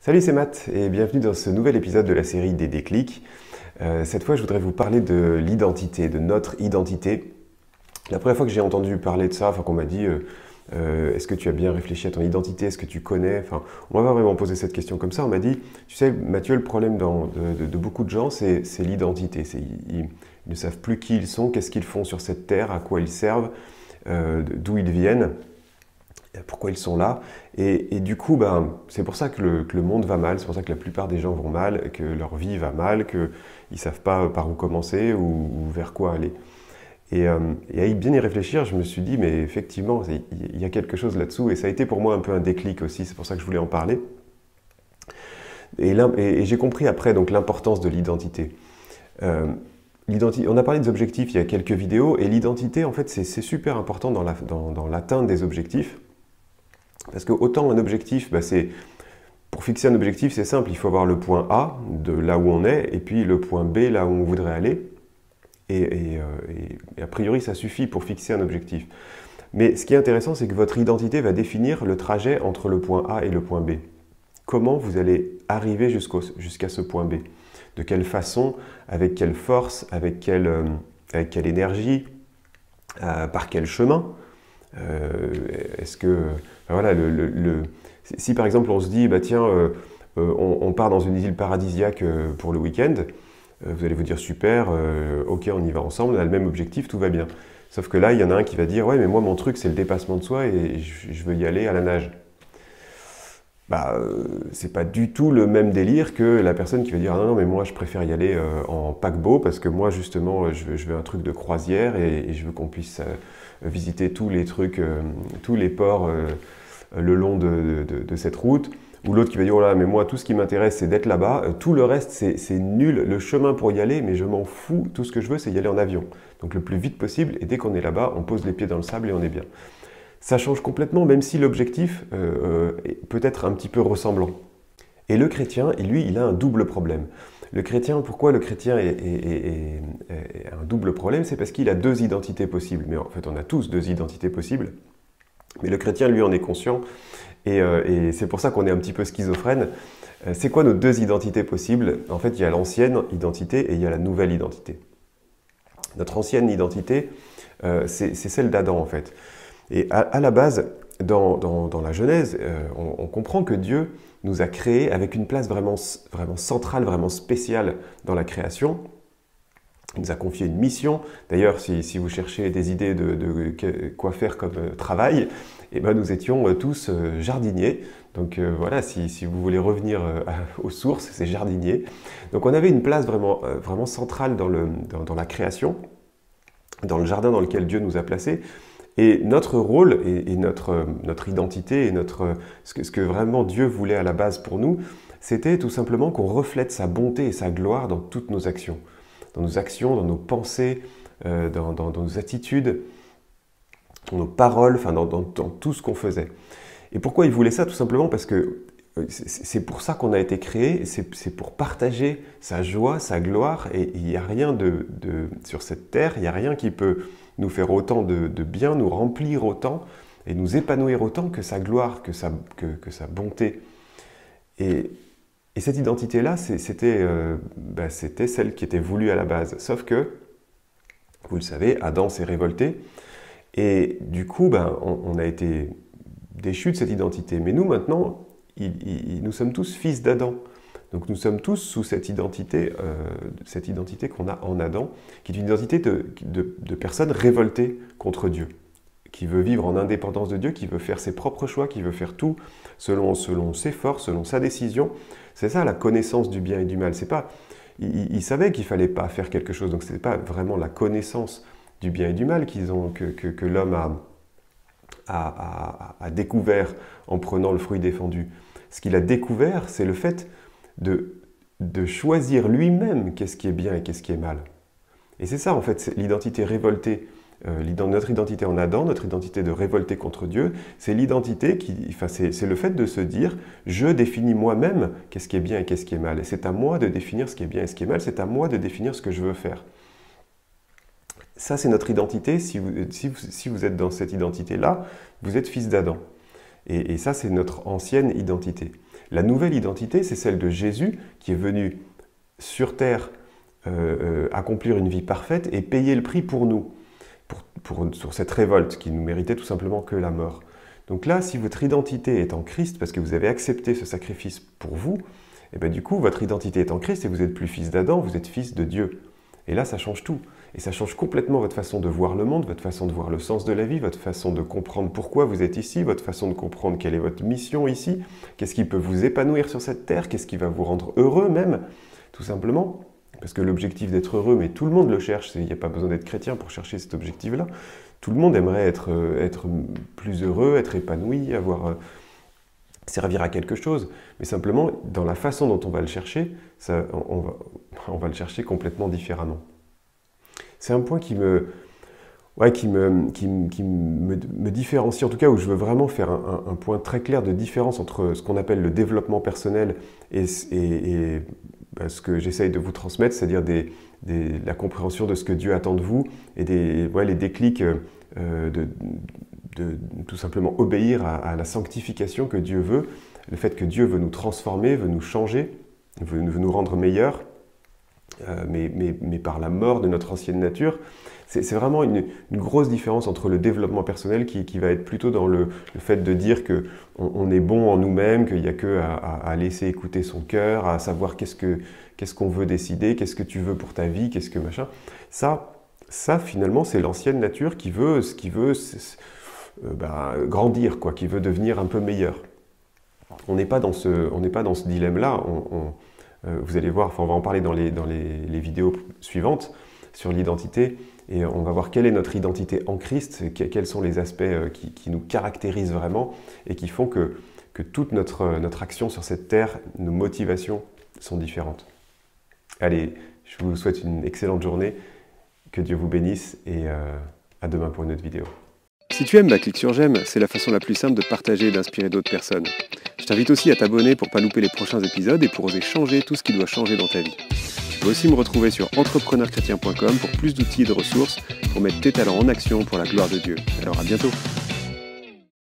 Salut, c'est Matt et bienvenue dans ce nouvel épisode de la série des déclics. Cette fois, je voudrais vous parler de l'identité, de notre identité. La première fois que j'ai entendu parler de ça, qu'on m'a dit est-ce que tu as bien réfléchi à ton identité, est-ce que tu connais, on m'a pas vraiment posé cette question comme ça. On m'a dit, tu sais, Mathieu, le problème de beaucoup de gens, c'est l'identité. Ils ne savent plus qui ils sont, qu'est-ce qu'ils font sur cette terre, à quoi ils servent, d'où ils viennent. Pourquoi ils sont là. Et du coup, c'est pour ça que le monde va mal, c'est pour ça que la plupart des gens vont mal, que leur vie va mal, qu'ils ne savent pas par où commencer ou vers quoi aller. Et à bien y réfléchir, je me suis dit, mais effectivement, il y a quelque chose là-dessous, et ça a été pour moi un peu un déclic aussi, c'est pour ça que je voulais en parler. Et j'ai compris après donc l'importance de l'identité. On a parlé des objectifs il y a quelques vidéos, et l'identité, en fait, c'est super important dans l'atteinte des objectifs. Parce que autant un objectif, pour fixer un objectif, c'est simple, il faut avoir le point A, de là où on est, et puis le point B, là où on voudrait aller. Et a priori, ça suffit pour fixer un objectif. Mais ce qui est intéressant, c'est que votre identité va définir le trajet entre le point A et le point B. Comment vous allez arriver jusqu'à ce point B? De quelle façon? Avec quelle force? Avec quelle énergie? Par quel chemin? Est-ce que... voilà, si par exemple on se dit, tiens, on part dans une île paradisiaque pour le week-end, vous allez vous dire super, ok, on y va ensemble, on a le même objectif, tout va bien. Sauf que là, il y en a un qui va dire, ouais, mais moi mon truc c'est le dépassement de soi et je veux y aller à la nage. C'est pas du tout le même délire que la personne qui va dire, ah non, mais moi je préfère y aller en paquebot parce que moi justement je veux un truc de croisière et je veux qu'on puisse visiter tous les trucs, tous les ports le long de cette route. Ou l'autre qui va dire, oh là, mais moi tout ce qui m'intéresse c'est d'être là-bas, tout le reste c'est nul, le chemin pour y aller, mais je m'en fous, tout ce que je veux c'est y aller en avion. Donc le plus vite possible, et dès qu'on est là-bas, on pose les pieds dans le sable et on est bien. Ça change complètement, même si l'objectif peut être un petit peu ressemblant. Et le chrétien, lui, il a un double problème. Le chrétien, pourquoi le chrétien a un double problème? C'est parce qu'il a deux identités possibles. Mais en fait, on a tous deux identités possibles. Mais le chrétien, lui, en est conscient. Et c'est pour ça qu'on est un petit peu schizophrène. C'est quoi nos deux identités possibles? En fait, il y a l'ancienne identité et il y a la nouvelle identité. Notre ancienne identité, c'est celle d'Adam, en fait. Et à la base, dans la Genèse, on comprend que Dieu nous a créés avec une place vraiment centrale, vraiment spéciale dans la création. Il nous a confié une mission. D'ailleurs, si vous cherchez des idées de quoi faire comme travail, nous étions tous jardiniers. Donc voilà, si vous voulez revenir aux sources, c'est jardinier. Donc on avait une place vraiment centrale dans la création, dans le jardin dans lequel Dieu nous a placés. Et notre rôle et notre identité et ce que vraiment Dieu voulait à la base pour nous, c'était tout simplement qu'on reflète sa bonté et sa gloire dans toutes nos actions. Dans nos actions, dans nos pensées, dans nos attitudes, dans nos paroles, dans tout ce qu'on faisait. Et pourquoi il voulait ça? Tout simplement parce que c'est pour ça qu'on a été créé, c'est pour partager sa joie, sa gloire, et il n'y a rien sur cette terre, il n'y a rien qui peut nous faire autant de bien, nous remplir autant et nous épanouir autant que sa gloire, que sa bonté. Et cette identité-là, c'était celle qui était voulue à la base. Sauf que, vous le savez, Adam s'est révolté et du coup, on a été déchus de cette identité. Mais nous, maintenant, nous sommes tous fils d'Adam. Donc nous sommes tous sous cette identité qu'on a en Adam, qui est une identité de personnes révoltées contre Dieu, qui veut vivre en indépendance de Dieu, qui veut faire ses propres choix, qui veut faire tout selon ses forces, selon sa décision. C'est ça la connaissance du bien et du mal. C'est pas, il savait qu'il ne fallait pas faire quelque chose, donc ce n'est pas vraiment la connaissance du bien et du mal que l'homme a découvert en prenant le fruit défendu. Ce qu'il a découvert, c'est le fait de choisir lui-même qu'est-ce qui est bien et qu'est-ce qui est mal. Et c'est ça, en fait, l'identité révoltée, notre identité en Adam, notre identité de révolté contre Dieu, c'est l'identité c'est le fait de se dire, je définis moi-même qu'est-ce qui est bien et qu'est-ce qui est mal. Et c'est à moi de définir ce qui est bien et ce qui est mal, c'est à moi de définir ce que je veux faire. Ça, c'est notre identité. Si vous êtes dans cette identité-là, vous êtes fils d'Adam. Et ça, c'est notre ancienne identité. La nouvelle identité, c'est celle de Jésus qui est venu sur terre accomplir une vie parfaite et payer le prix pour nous, sur cette révolte qui nous méritait tout simplement que la mort. Donc là, si votre identité est en Christ, parce que vous avez accepté ce sacrifice pour vous, et bien du coup, votre identité est en Christ et vous n'êtes plus fils d'Adam, vous êtes fils de Dieu. Et là, ça change tout. Et ça change complètement votre façon de voir le monde, votre façon de voir le sens de la vie, votre façon de comprendre pourquoi vous êtes ici, votre façon de comprendre quelle est votre mission ici, qu'est-ce qui peut vous épanouir sur cette terre, qu'est-ce qui va vous rendre heureux même, tout simplement. Parce que l'objectif d'être heureux, mais tout le monde le cherche, il n'y a pas besoin d'être chrétien pour chercher cet objectif-là. Tout le monde aimerait être plus heureux, être épanoui, servir à quelque chose. Mais simplement, dans la façon dont on va le chercher, on va le chercher complètement différemment. C'est un point qui me différencie, en tout cas où je veux vraiment faire un point très clair de différence entre ce qu'on appelle le développement personnel et ce que j'essaye de vous transmettre, c'est-à-dire la compréhension de ce que Dieu attend de vous et les déclics de tout simplement obéir à la sanctification que Dieu veut, le fait que Dieu veut nous transformer, veut nous changer, veut nous rendre meilleurs, mais par la mort de notre ancienne nature. C'est vraiment une grosse différence entre le développement personnel qui va être plutôt dans le fait de dire qu'on est bon en nous-mêmes, qu'il n'y a qu'à laisser écouter son cœur, à savoir qu'est-ce qu'on veut décider, qu'est-ce que tu veux pour ta vie, qu'est-ce que machin. Ça finalement, c'est l'ancienne nature qui veut grandir, quoi, qui veut devenir un peu meilleur. On n'est pas dans ce dilemme-là. Vous allez voir, on va en parler dans les vidéos suivantes sur l'identité, et on va voir quelle est notre identité en Christ, quels sont les aspects qui nous caractérisent vraiment et qui font que toute notre action sur cette terre, nos motivations sont différentes. Allez, je vous souhaite une excellente journée, que Dieu vous bénisse et à demain pour une autre vidéo. Si tu aimes, clique sur j'aime, c'est la façon la plus simple de partager et d'inspirer d'autres personnes. Je t'invite aussi à t'abonner pour ne pas louper les prochains épisodes et pour oser changer tout ce qui doit changer dans ta vie. Tu peux aussi me retrouver sur entrepreneurchrétien.com pour plus d'outils et de ressources pour mettre tes talents en action pour la gloire de Dieu. Alors à bientôt.